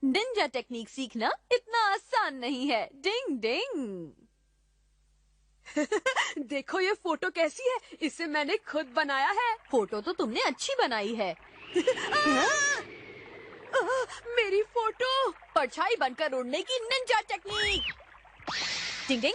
Ninja technique सीखना इतना आसान नहीं है। डिंग डिंग। देखो ये फोटो कैसी है, इसे मैंने खुद बनाया है। फोटो तो तुमने अच्छी बनाई है। मेरी फोटो। परछाई बनकर उड़ने की निंजा टेक्निक। डिंग डिंग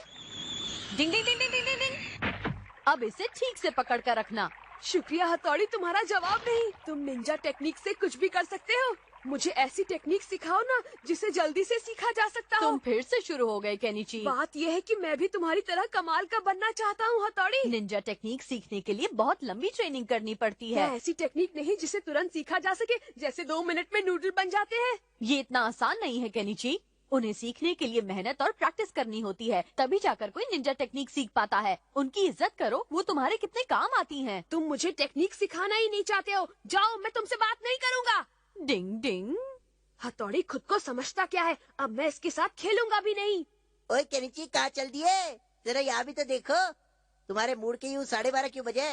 डिंग डिंग डिंग डिंग डिंग डिंग डिंग। अब इसे ठीक से पकड़ कर रखना। शुक्रिया हथौड़ी, तुम्हारा जवाब नहीं। तुम निंजा टेक्निक से कुछ भी कर सकते हो। मुझे ऐसी टेक्निक सिखाओ ना जिसे जल्दी से सीखा जा सकता हो। तुम फिर से शुरू हो गए केनिची। बात यह है कि मैं भी तुम्हारी तरह कमाल का बनना चाहता हूँ हथौड़ी। निंजा टेक्निक सीखने के लिए बहुत लंबी ट्रेनिंग करनी पड़ती है। ऐसी टेक्निक नहीं जिसे तुरंत सीखा जा सके, जैसे 2 मिनट में नूडल बन जाते हैं। ये इतना आसान नहीं है केनिची। उन्हें सीखने के लिए मेहनत और प्रैक्टिस करनी होती है, तभी जाकर कोई निंजा टेक्निक सीख पाता है। उनकी इज्जत करो, वो तुम्हारे कितने काम आती हैं। तुम मुझे टेक्निक सिखाना ही नहीं चाहते हो। जाओ, मैं तुमसे बात नहीं करूँगा। डिंग डिंग। हथौड़ी खुद को समझता क्या है, अब मैं इसके साथ खेलूंगा भी नहीं। ओए केनिची, कहाँ चल दिए? जरा यहाँ भी तो देखो। तुम्हारे मूड के यूं 12:30 क्यों बजे?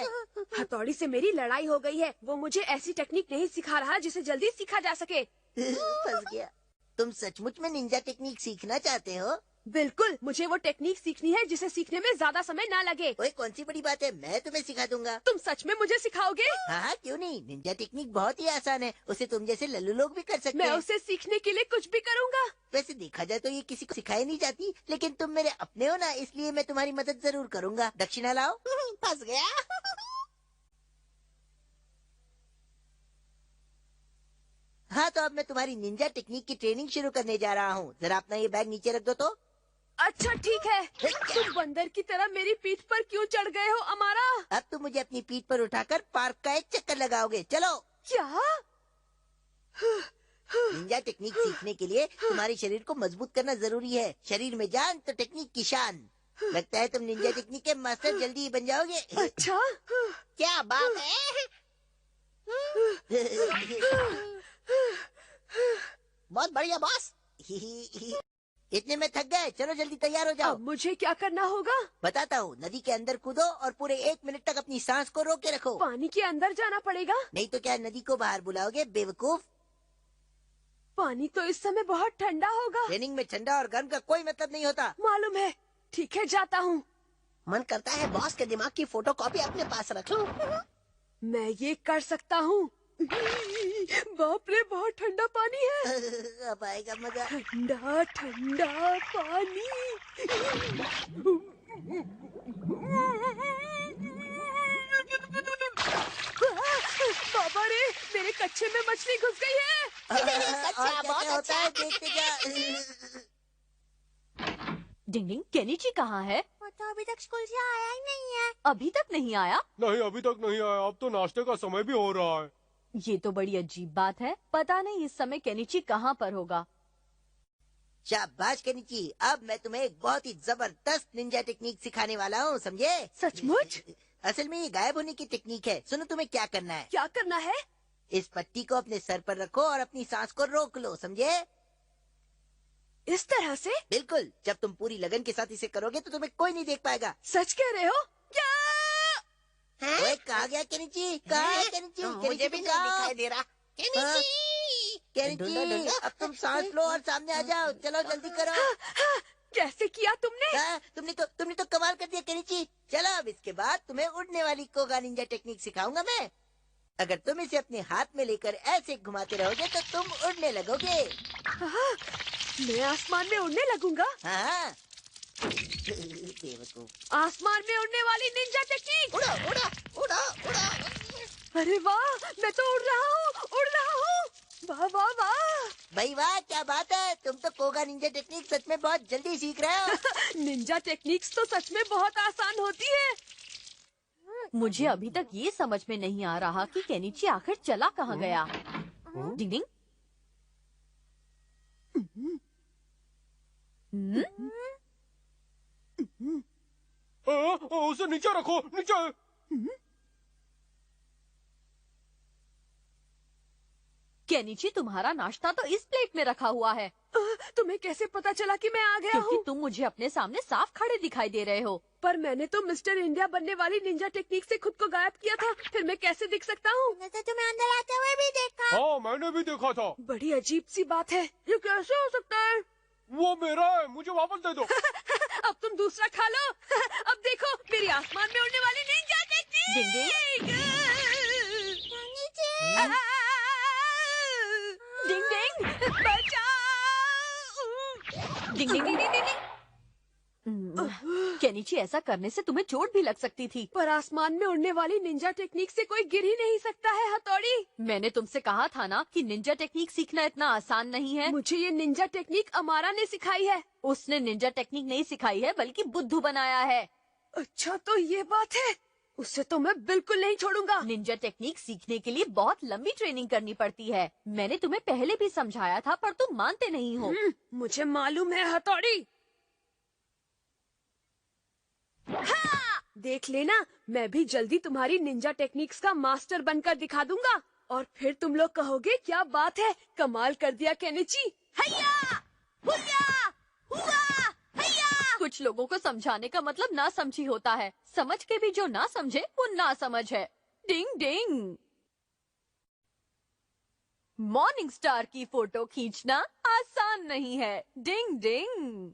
हथौड़ी से मेरी लड़ाई हो गई है। वो मुझे ऐसी टेक्निक नहीं सिखा रहा जिसे जल्दी सीखा जा सके। फंस गया। तुम सचमुच में निंजा टेक्निक सीखना चाहते हो? बिल्कुल, मुझे वो टेक्निक सीखनी है जिसे सीखने में ज्यादा समय ना लगे। ओए कौन सी बड़ी बात है, मैं तुम्हें सिखा दूंगा। तुम सच में मुझे सिखाओगे? हाँ, क्यों नहीं। निंजा टेक्निक बहुत ही आसान है, उसे तुम जैसे लल्लू लोग भी कर सकते मैं हैं। उसे सीखने के लिए कुछ भी करूँगा। वैसे देखा जाए तो ये किसी को सिखाई नहीं जाती, लेकिन तुम मेरे अपने हो ना, इसलिए मैं तुम्हारी मदद जरूर करूंगा। दक्षिणा लाओ। फंस गया। हाँ, तो अब मैं तुम्हारी निंजा टेक्निक की ट्रेनिंग शुरू करने जा रहा हूँ। जरा अपना ये बैग नीचे रख दो तो। अच्छा ठीक है। तुम बंदर की तरह मेरी पीठ पर क्यों चढ़ गए हो अमारा? अब तुम मुझे अपनी पीठ पर उठाकर पार्क का एक चक्कर लगाओगे। चलो। क्या? निंजा टेक्निक सीखने के लिए तुम्हारे शरीर को मजबूत करना जरूरी है। शरीर में जान तो टेक्निक की शान। लगता है तुम निंजा टेक्निक के मास्टर जल्दी ही बन जाओगे। अच्छा। क्या बात है? बहुत बढ़िया बॉस। इतने में थक गए, चलो जल्दी तैयार हो जाओ। अब मुझे क्या करना होगा? बताता हूँ। नदी के अंदर कूदो और पूरे 1 मिनट तक अपनी सांस को रोक के रखो। पानी के अंदर जाना पड़ेगा? नहीं तो क्या नदी को बाहर बुलाओगे बेवकूफ? पानी तो इस समय बहुत ठंडा होगा। ट्रेनिंग में ठंडा और गर्म का कोई मतलब नहीं होता। मालूम है। ठीक है, जाता हूँ। मन करता है बॉस के दिमाग की फोटोकॉपी अपने पास रख लूं। मैं ये कर सकता हूँ। बाप रे, बहुत ठंडा पानी है। अब आएगा मजा। ठंडा ठंडा पानी। बाबा रे, मेरे कच्चे में मछली घुस गई है। और क्या होता है देखते जा। डिंग डिंग। केनिची कहाँ है? वो तो अभी तक स्कूल से आया ही नहीं है। अभी तक नहीं आया? नहीं, अभी तक नहीं आया। अब तो नाश्ते का समय भी हो रहा है। ये तो बड़ी अजीब बात है। पता नहीं इस समय केनिची कहाँ पर होगा। शाबाश केनिची, अब मैं तुम्हें एक बहुत ही जबरदस्त निंजा टेक्निक सिखाने वाला हूँ, समझे? सचमुच? असल में ये गायब होने की टेक्निक है। सुनो, तुम्हें क्या करना है। क्या करना है? इस पट्टी को अपने सर पर रखो और अपनी सांस को रोक लो, समझे? इस तरह से? बिल्कुल। जब तुम पूरी लगन के साथ इसे करोगे तो तुम्हें कोई नहीं देख पाएगा। सच कह रहे हो? क्या? ओए, कहाँ गया केनिची? कहाँ है केनिची? मुझे भी नहीं दिखाई दे रहा। केनिची, अब तुम सांस लो और सामने आ जाओ। चलो जल्दी करो। कैसे किया तुमने? तुमने तो कमाल कर दिया केनिची। चलो, अब इसके बाद तुम्हें उड़ने वाली कोगा निंजा टेक्निक सिखाऊंगा मैं। अगर तुम इसे अपने हाथ में लेकर ऐसे घुमाते रहोगे तो तुम उड़ने लगोगे। मैं आसमान में उड़ने लगूंगा। हाँ। बेवकूफ। आसमान में उड़ने वाली निंजा टेक्निक। उड़ा उड़ा उड़ा उड़ा। अरे वाह, मैं तो उड़ रहा हूँ, उड़ रहा हूँ। वाह वाह वाह। भाई वाह, क्या बात है। तुम तो कोगा निंजा टेक्निक सच में बहुत जल्दी सीख रहे हो। निंजा टेक्निक्स तो सच में बहुत आसान होती है। मुझे अभी तक ये समझ में नहीं आ रहा कि केनिची आखिर चला कहाँ गया। डिंग डिंग। उसे नीचे रखो, नीचे। केनिची, तुम्हारा नाश्ता तो इस प्लेट में रखा हुआ है। तुम्हें कैसे पता चला कि मैं आ गया क्योंकि हूँ? तुम मुझे अपने सामने साफ खड़े दिखाई दे रहे हो। पर मैंने तो मिस्टर इंडिया बनने वाली निंजा टेक्निक से खुद को गायब किया था, फिर मैं कैसे दिख सकता हूँ? मैंने तो तुम्हें अंदर आते हुए भी देखा। हाँ मैंने भी देखा था। बड़ी अजीब सी बात है, ये कैसे हो सकता है? वो मेरा है, मुझे वापस दे दो। अब तुम दूसरा खा लो। अब देखो मेरी आसमान में उड़ने वाली निंजा टेक्निक। डिंग डिंग बचाओ! डिंग डिंग डिंग डिंग डिंग। केनिची, ऐसा करने से तुम्हें चोट भी लग सकती थी। पर आसमान में उड़ने वाली निंजा टेक्निक से कोई गिर ही नहीं सकता है हथौड़ी। मैंने तुमसे कहा था ना कि निंजा टेक्निक सीखना इतना आसान नहीं है। मुझे ये निंजा टेक्निक अमारा ने सिखाई है। उसने निंजा टेक्निक नहीं सिखाई है बल्कि बुद्धू बनाया है। अच्छा तो ये बात है, उसे तो मैं बिल्कुल नहीं छोड़ूंगा। निंजा टेक्निक सीखने के लिए बहुत लंबी ट्रेनिंग करनी पड़ती है। मैंने तुम्हें पहले भी समझाया था पर तुम मानते नहीं हो। मुझे मालूम है हथौड़ी। हाँ! देख लेना, मैं भी जल्दी तुम्हारी निंजा टेक्निक्स का मास्टर बनकर दिखा दूंगा और फिर तुम लोग कहोगे क्या बात है, कमाल कर दिया केनिची। हैया! हुर्रा! हुआ! हैया! कुछ लोगों को समझाने का मतलब ना समझी होता है। समझ के भी जो ना समझे वो ना समझ है। डिंग डिंग। मॉर्निंग स्टार की फोटो खींचना आसान नहीं है। डिंग डिंग।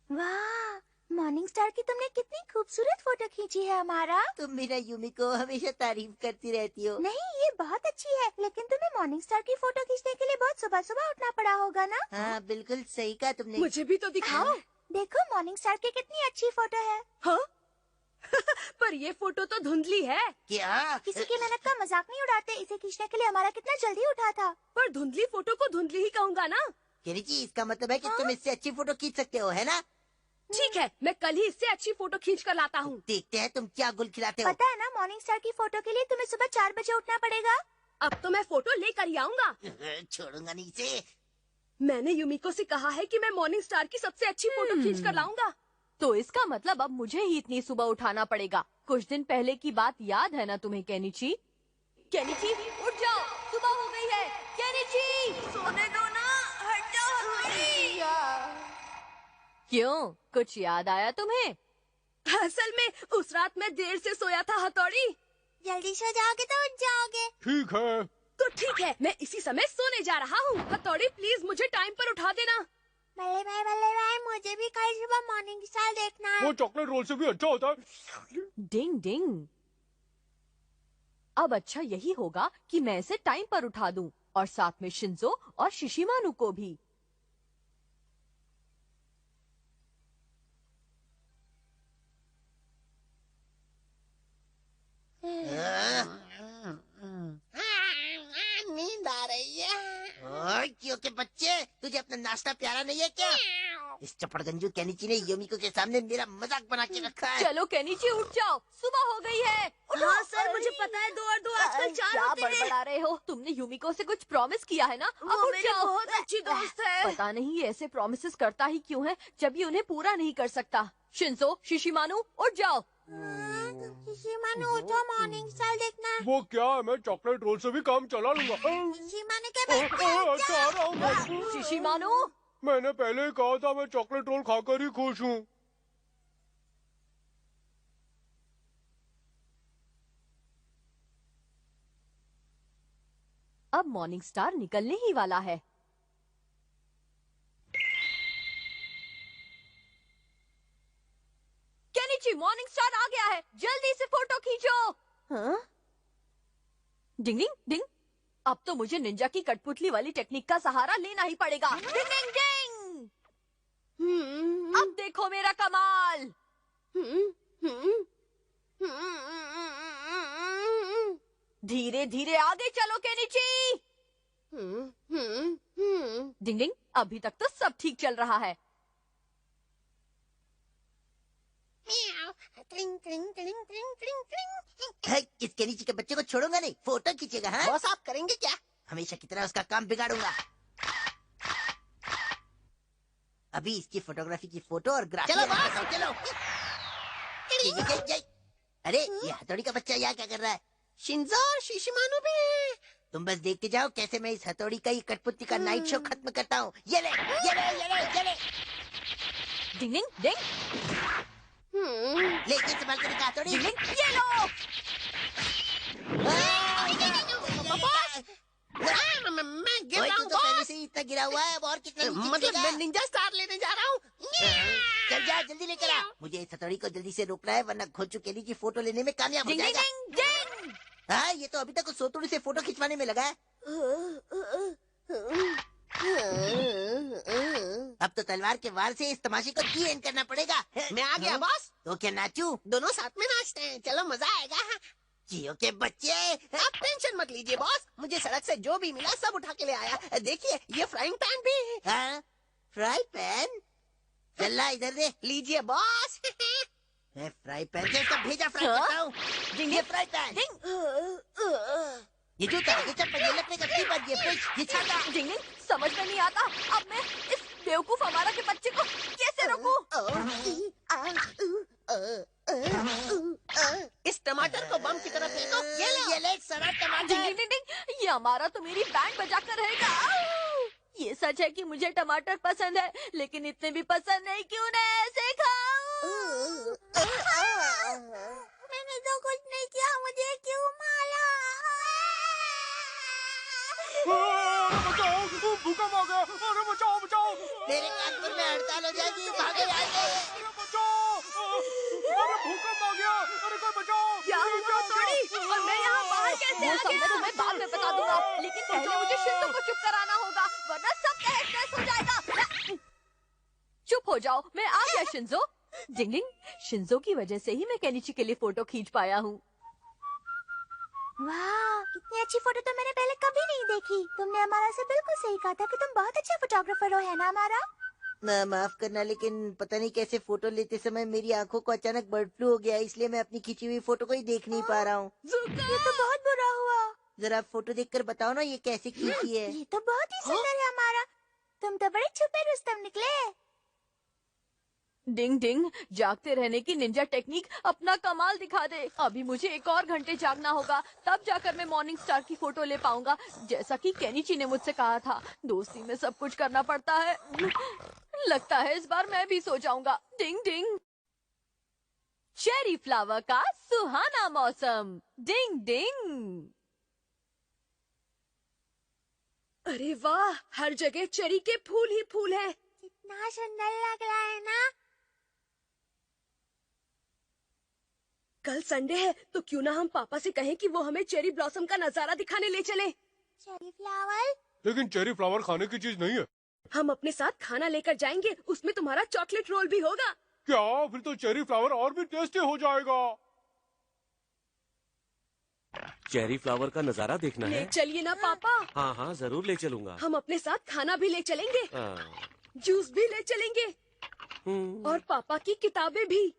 वाह, मॉर्निंग स्टार की तुमने कितनी खूबसूरत फोटो खींची है हमारा। तुम भी ना यूमी को हमेशा तारीफ करती रहती हो। नहीं, ये बहुत अच्छी है, लेकिन तुम्हें मॉर्निंग स्टार की फोटो खींचने के लिए बहुत सुबह सुबह उठना पड़ा होगा ना। हाँ बिल्कुल सही कहा तुमने। मुझे भी तो दिखाओ। देखो मॉर्निंग स्टार की कितनी अच्छी फोटो है। हाँ? पर ये फोटो तो धुंधली है। क्या? किसी की मेहनत का मजाक नहीं उड़ाते। इसे खींचने के लिए हमारा कितना जल्दी उठा था। पर धुंधली फोटो को धुंधली ही कहूँगा ना। केनिची, इसका मतलब है कि तुम इससे अच्छी फोटो खींच सकते हो, है ना? ठीक है, मैं कल ही इससे अच्छी फोटो खींच कर लाता हूँ। देखते हैं तुम क्या गुल खिलाते हो। पता है ना, मॉर्निंग स्टार की फोटो के लिए तुम्हें सुबह 4 बजे उठना पड़ेगा। अब तो मैं फोटो लेकर ही आऊंगा। छोड़ूंगा नहीं इसे। मैंने यूमिको से कहा है कि मैं मॉर्निंग स्टार की सबसे अच्छी फोटो खींच कर लाऊंगा। तो इसका मतलब अब मुझे ही इतनी सुबह उठाना पड़ेगा। कुछ दिन पहले की बात याद है ना तुम्हें केनिची? केनिची उठ जाओ, सुबह हो गई है। केनिची सोने दो ना, हट जाओ हमारी। क्यों, कुछ याद आया तुम्हें? असल में उस रात मैं देर से सोया था हथौड़ी। जल्दी सो जाओगे तो उठ जाओगे। ठीक है। तो ठीक है, मैं इसी समय सोने जा रहा हूँ। हथौड़ी प्लीज मुझे टाइम पर उठा देना। बल्ले भाई, मुझे भी कल सुबह मॉर्निंग स्टार देखना है। वो चॉकलेट रोल से भी अच्छा होता है। डिंग डिंग। अब अच्छा यही होगा कि मैं इसे टाइम पर उठा दूं और साथ में शिंजो और शिशिमानु को भी। नींद आ रही है। क्योंकि बच्चे, तुझे अपना नाश्ता प्यारा नहीं है क्या? इस चपड़गंजू केनिची ने योमिको के सामने मेरा मजाक बना के रखा है। चलो केनिची उठ जाओ, सुबह हो गई है। हाँ सर, मुझे पता है 2 और 2 आजकल 4 क्या होते हैं। बड़बड़ा रहे हो? तुमने यूमिको से कुछ प्रॉमिस किया है ना? अब वो उठ मेरी जाओ। बहुत अच्छी दोस्त है। पता नहीं ये ऐसे प्रॉमिसेस करता ही क्यों है जब ये उन्हें पूरा नहीं कर सकता। शिंजो, शिशिमानु उठ जाओ। शिशिमानु उठो, मॉर्निंग स्टार देखना है। वो क्या है, मैं चॉकलेट रोल से भी काम चला लूंगा। शिशिमानु के बच्चे अच्छा रहा हूँ। शिशिमानु, मैंने पहले ही कहा था मैं चॉकलेट रोल खाकर ही खुश हूँ। अब मॉर्निंग स्टार निकलने ही वाला है। केनिची, मॉर्निंग स्टार आ गया है, जल्दी से फोटो खींचो। हाँ? डिंग डिंग डिंग। अब तो मुझे निंजा की कठपुतली वाली टेक्निक का सहारा लेना ही पड़ेगा। डिंग डिंग डिंग। अब देखो मेरा कमाल। धीरे धीरे आगे चलो केनिची। डिंग डिंग। अभी तक तो सब ठीक चल रहा है। इस केनिची के बच्चे को छोड़ूंगा नहीं, फोटो खींचेगा। हाँ बॉस, आप करेंगे क्या? हमेशा की तरह उसका काम बिगाड़ूंगा। अभी इसकी फोटोग्राफी की फोटो और ग्राफी। चलो बॉस, चलो। अरे ये हथौड़ी का बच्चा यहाँ क्या कर रहा है? शिंजो और शिशिमानु भी हैं। तुम बस देखते जाओ कैसे मैं इस हथौड़ी का ये कठपुतली का नाइट शो खत्म करता हूँ। ये ले, ये ले, ये ले, ये ले। डिंग डिंग डिंग लेके संभाल कर दिखा हथौड़ी। डिंग डिंग, ये लो। मैं गिर ओए, रहा तू हूँ तो पहले बॉस। से ही इतना गिरा हुआ है, अब और कितना नीचे मतलब गिरेगा? मैं निंजा स्टार लेने जा रहा हूँ। चल जा, जल्दी लेकर आ। मुझे इस हथौड़ी को जल्दी से रोकना है, वरना घोचू केली की फोटो लेने में कामयाब हो डिंग डिंग जाएगा। डिंग डिंग। हाँ, ये तो अभी तक उस सोतुड़ी से फोटो खिंचवाने में लगा है। अब तो तलवार के वार से इस तमाशे को दी एंड करना पड़ेगा। मैं आ गया बॉस। तो क्या नाचू? दोनों साथ में नाचते हैं, चलो मजा आएगा। जियो के बच्चे। आप टेंशन मत लीजिए बॉस, मुझे सड़क से जो भी मिला सब उठा के ले आया। देखिए ये फ्राइंग पैन भी है। हाँ, फ्राई पैन। चल इधर दे। लीजिए बॉस। मैं फ्राई पैन से सब भेजा फ्राई करता हूँ। ये फ्राई पैन, डिंग ये जूता, ये चप्पल, ये लकड़ी का कीपर, ये फ्रिज, ये छाता। डिंग डिंग, समझ में नहीं आता। अब मैं इस बेवकूफ हमारा के बच्चे को कैसे रोकूं? इस टमाटर को बम की तरह फेंको। ये ले सारा डिंग टमाटर। डिंग डिंग डिंग, ये हमारा तो मेरी बैंड बजा कर रहेगा। ये सच है कि मुझे टमाटर पसंद है, लेकिन इतने भी पसंद नहीं, क्यों ना ऐसे खाऊं? मैंने तो कुछ नहीं किया, मुझे क्यों मारा? बचाओ, भूकंप आ गया। अरे बचाओ बचाओ। मेरे कानपुर में हड़ताल हो जाएगी, भागो यहाँ से। अरे बचाओ। अरे भूकंप आ गया। अरे कोई बचाओ। क्या हुआ हथौड़ी? और मैं यहाँ बाहर कैसे वो आ सब मैं गया? तुम्हें बाद में बता दूंगा, लेकिन पहले मुझे शिंजो को चुप कराना होगा, वरना सब तहस नहस हो जाएगा। चुप हो जाओ, मैं आ गया शिंजो। डिंग डिंग, शिंजो की वजह से ही मैं केनिची के लिए फोटो खींच पाया हूँ। वाह, इतनी अच्छी फोटो तो मैंने पहले कभी नहीं देखी। तुमने हमारा से बिल्कुल सही कहा था कि तुम बहुत अच्छे फोटोग्राफर हो, है ना हमारा? माफ करना, लेकिन पता नहीं कैसे फोटो लेते समय मेरी आंखों को अचानक बर्ड फ्लू हो गया, इसलिए मैं अपनी खींची हुई फोटो को ही देख नहीं पा रहा हूँ। ये तो बहुत बुरा हुआ। जरा फोटो देखकर बताओ ना, ये कैसे खींची है? ये तो बहुत ही सुंदर है हमारा। तुम तो बड़े छुपे रुस्तम निकले। डिंग डिंग, जागते रहने की निंजा टेक्निक अपना कमाल दिखा दे। अभी मुझे 1 और घंटे जागना होगा, तब जाकर मैं मॉर्निंग स्टार की फोटो ले पाऊंगा, जैसा कि केनिची ने मुझसे कहा था। दोस्ती में सब कुछ करना पड़ता है। लगता है इस बार मैं भी सो जाऊंगा। डिंग डिंग, चेरी फ्लावर का सुहाना मौसम। डिंग डिंग। अरे वाह, हर जगह चेरी के फूल ही फूल हैं। कितना सुंदर लग रहा है ना? कल संडे है, तो क्यों ना हम पापा से कहें कि वो हमें चेरी ब्लॉसम का नजारा दिखाने ले चले। Cherry flower? लेकिन चेरी फ्लावर खाने की चीज नहीं है। हम अपने साथ खाना लेकर जाएंगे, उसमें तुम्हारा चॉकलेट रोल भी होगा। क्या? फिर तो चेरी फ्लावर और भी टेस्टी हो जाएगा। चेरी फ्लावर का नजारा देखना ले है। चलिए ना पापा। हाँ हाँ जरूर ले चलूंगा। हम अपने साथ खाना भी ले चलेंगे, हाँ, जूस भी ले चलेंगे, हम्म, और पापा की किताबें भी।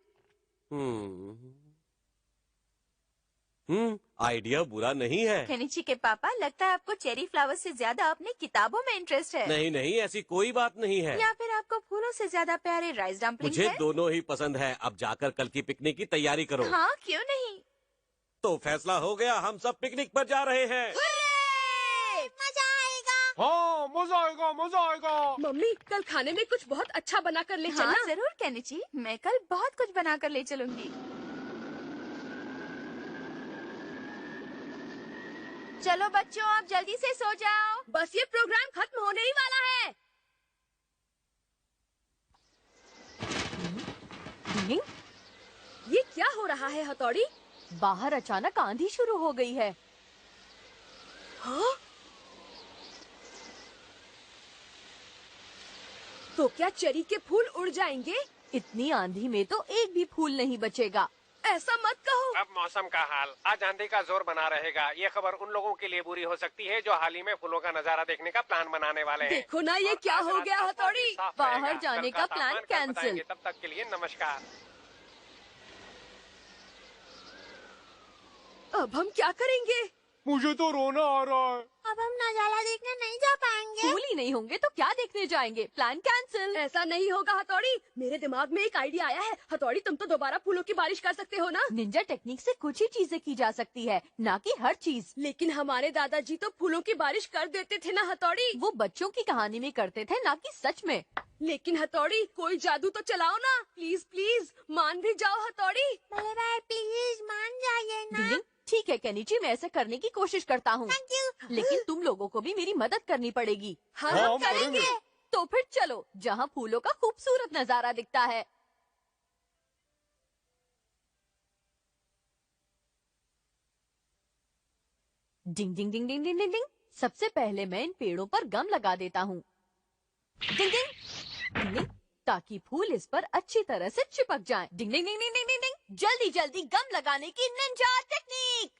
आइडिया बुरा नहीं है। केनिची के पापा, लगता है आपको चेरी फ्लावर से ज्यादा अपनी किताबों में इंटरेस्ट है। नहीं नहीं, ऐसी कोई बात नहीं है। या फिर आपको फूलों से ज्यादा प्यारे राइस डम्पलिंग मुझे है? दोनों ही पसंद है। अब जाकर कल की पिकनिक की तैयारी करो। हाँ, क्यों नहीं। तो फैसला हो गया, हम सब पिकनिक पर जा रहे हैं। मजा आएगा। हाँ, मजा आएगा मजा आएगा। मम्मी, कल खाने में कुछ बहुत अच्छा बना कर ले हाँ, चलना। जरूर केनिची, मैं कल बहुत कुछ बना कर ले चलूंगी। चलो बच्चों, आप जल्दी से सो जाओ। बस ये प्रोग्राम खत्म होने ही वाला है। डिंग, ये क्या हो रहा है हथौड़ी? बाहर अचानक आंधी शुरू हो गई है। हाँ? तो क्या चेरी के फूल उड़ जाएंगे? इतनी आंधी में तो एक भी फूल नहीं बचेगा। ऐसा मत कहो। अब मौसम का हाल, आज आंधी का जोर बना रहेगा। ये खबर उन लोगों के लिए बुरी हो सकती है जो हाल ही में फूलों का नजारा देखने का प्लान बनाने वाले हैं। देखो ना, ये और क्या आज हो रात गया आसमान हथौड़ी? भी साफ बाहर रहेगा। जाने कल का तापमान प्लान कल कैंसिल। बताएंगे। तब तक के लिए नमस्कार। अब हम क्या करेंगे? मुझे तो रोना आ रहा है। अब अब हम नजारा देखने नहीं जा पाएंगे। फूल ही नहीं होंगे तो क्या देखने जाएंगे? Plan cancel. ऐसा नहीं होगा हथौड़ी, मेरे दिमाग में एक आइडिया आया है। हथौड़ी तुम तो दोबारा फूलों की बारिश कर सकते हो ना? निंजा टेक्निक से कुछ ही चीजें की जा सकती है, ना कि हर चीज। लेकिन हमारे दादाजी तो फूलों की बारिश कर देते थे ना हथौड़ी। वो बच्चों की कहानी में करते थे, ना कि सच में। लेकिन हथौड़ी कोई जादू तो चलाओ ना, प्लीज प्लीज मान भी जाओ हथौड़ी। बड़े भाई प्लीज मान जाइए ना। डिंग, ठीक है केनिची, मैं ऐसे करने की कोशिश करता हूँ, थैंक यू। लेकिन तुम लोगों को भी मेरी मदद करनी पड़ेगी। हाँ हाँ, हम हम करेंगे। करेंगे। तो फिर चलो, जहाँ फूलों का खूबसूरत नजारा दिखता है। डिंग डिंग डिंग डिंग डिंग डिंग डिंग। सबसे पहले मैं इन पेड़ों पर गम लगा देता हूँ। डिंग डिंग डिंग डिंग, ताकि फूल इस पर अच्छी तरह से चिपक जाएं। डिंग डिंग डिंग डिंग डिंग डिंग डिंग। जल्दी जल्दी गम लगाने की निंजा टेक्निक।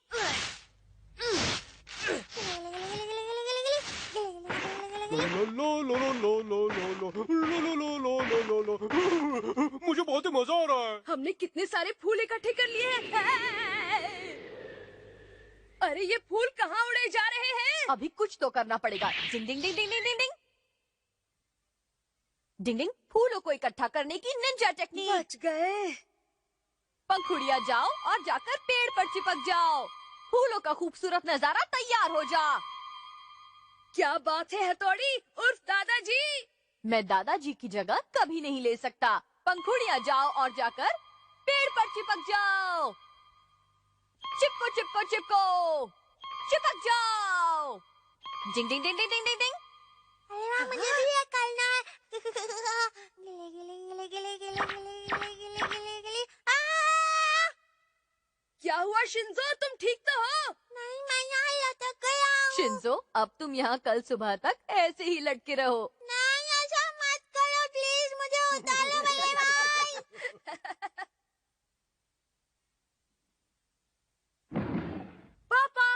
लो लो लो लो लो लो लो लो लो लो लो लो लो लो। मुझे बहुत ही मजा आ रहा है। हमने कितने सारे फूल इकट्ठे कर लिए हैं। अरे ये फूल कहाँ उड़े जा रहे हैं? अभी कुछ तो करना पड़ेगा। डिंग डिंग डिंग डिंग डिंग डिंग डिंग डिंग डिंग। फूलों को इकट्ठा करने की निंजा टेक्निक। बच गए। पंखुड़िया जाओ और जाकर पेड़ पर चिपक जाओ। फूलों का खूबसूरत नजारा तैयार हो जा। क्या बात है हथौड़ी उर्फ दादाजी। मैं दादाजी की जगह कभी नहीं ले सकता। पंखुड़िया जाओ और जाकर पेड़ पर चिपक जाओ। चिपको चिपको चिपको, चिपक जाओ। डिंग डिंग डिंग डिंग डिंग डिंग डिंग। अरे वाह, मुझे भी ये करना है। गिले गिले गिले गिले गिले गिले गिले गिले गिले। क्या हुआ शिंजो, तुम ठीक तो हो? नहीं, मैं यहाँ लटक गया हूँ। शिंजो, अब तुम यहाँ कल सुबह तक ऐसे ही लटके रहो। नहीं, ऐसा मत करो प्लीज, मुझे उतारो बल्ले भाई। पापा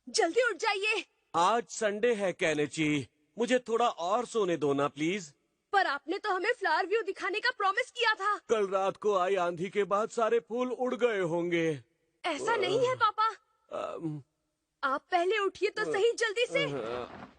जल्दी उठ जाइए। आज संडे है केनिची, मुझे थोड़ा और सोने दो ना प्लीज। पर आपने तो हमें फ्लावर व्यू दिखाने का प्रॉमिस किया था। कल रात को आई आंधी के बाद सारे फूल उड़ गए होंगे। ऐसा नहीं है पापा, अम, आप पहले उठिए तो सही जल्दी से।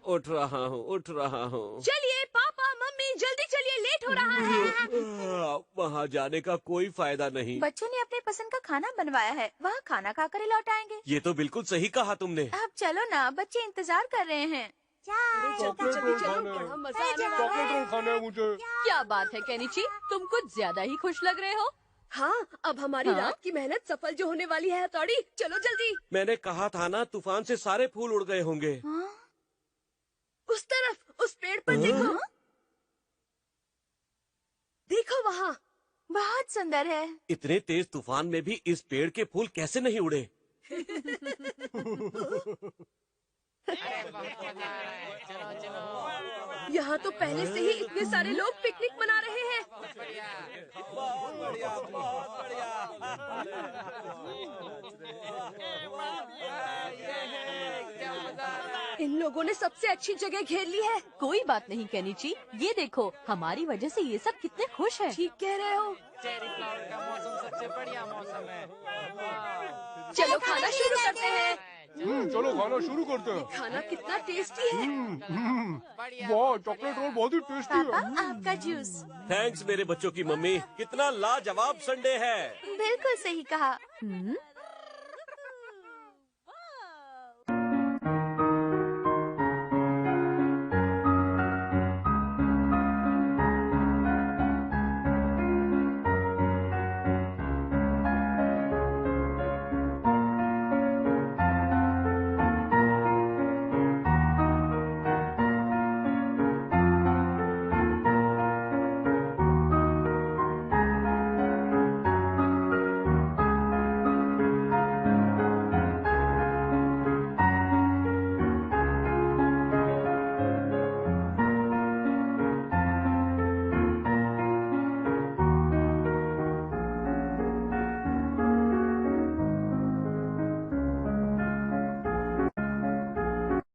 उठ रहा हूँ उठ रहा हूँ। चलिए पापा मम्मी जल्दी चलिए, लेट हो रहा है। वहाँ जाने का कोई फायदा नहीं। बच्चों ने अपने पसंद का खाना बनवाया है, वहाँ खाना खाकर ही लौट आएंगे। ये तो बिल्कुल सही कहा तुमने। अब चलो ना, बच्चे इंतजार कर रहे हैं। जल्दी चॉकलेट जल्दी रोल चलो, खाना है। बड़ा मजा आने वाला चॉकलेट रोल है। खाना है मुझे। क्या बात है केनिची, तुम कुछ ज्यादा ही खुश लग रहे हो। हाँ, अब हमारी हाँ? रात की मेहनत सफल जो होने वाली है हथौड़ी, चलो जल्दी। मैंने कहा था ना, तूफान से सारे फूल उड़ गए होंगे। उस तरफ, उस पेड़ पर देखो। देखो वहाँ। बहुत सुंदर है। इतने तेज तूफान में भी इस पेड़ के फूल कैसे नहीं उड़े? यहाँ तो पहले से ही इतने सारे लोग पिकनिक मना रहे हैं। इन लोगों ने सबसे अच्छी जगह घेर ली है। कोई बात नहीं केनिची, ये देखो हमारी वजह से ये सब कितने खुश हैं। ठीक कह रहे हो। चेरी फ्लावर का मौसम सबसे बढ़िया मौसम है। चलो खाना शुरू करते हैं। चलो खाना शुरू करते हैं। खाना कितना टेस्टी है। वाह, चॉकलेट रोल बहुत ही टेस्टी पापा, है। आपका जूस। थैंक्स मेरे बच्चों की मम्मी, कितना लाजवाब संडे है। बिल्कुल सही कहा।